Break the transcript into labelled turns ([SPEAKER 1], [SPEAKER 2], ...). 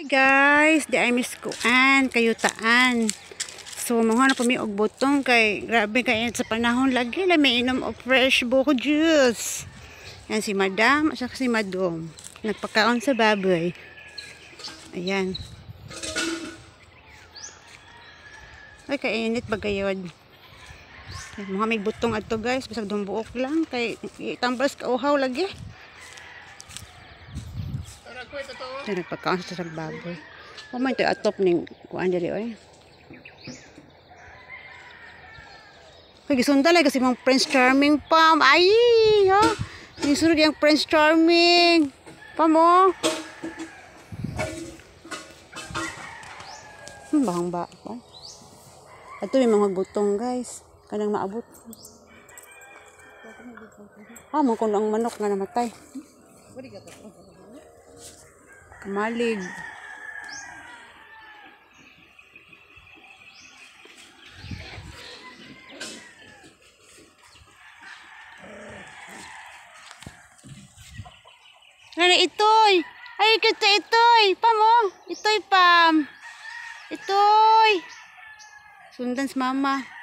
[SPEAKER 1] Guys, di ay miss kuan kayutaan. So mga na pumi og butong kay grabe kay sa panahon lagi la may inom og fresh buko juice. Yan si Madam at si Madong. Nagpakaon sa baboy. Ayan. Ay kainit bagayod. Mga may butong adto guys, bisag dumbuok lang kay itambas ka uhaw lagi. Diyan nagpakaon sa baboy. O man ito atop ning kuan diri oy. Kaya gisundalay kasi mga Prince Charming pam. Ay, ha? Nisunod yung Prince Charming. Pam, oh. Bahang ba? Ito yung mga butong, guys. Kanang maabot. Ah, mga kung ang manok nga namatay. Kamalig. Nana, itoy! Ay, kita itoy! Pam, oh! Itoy, Pam! Itoy! Sundan si Mama.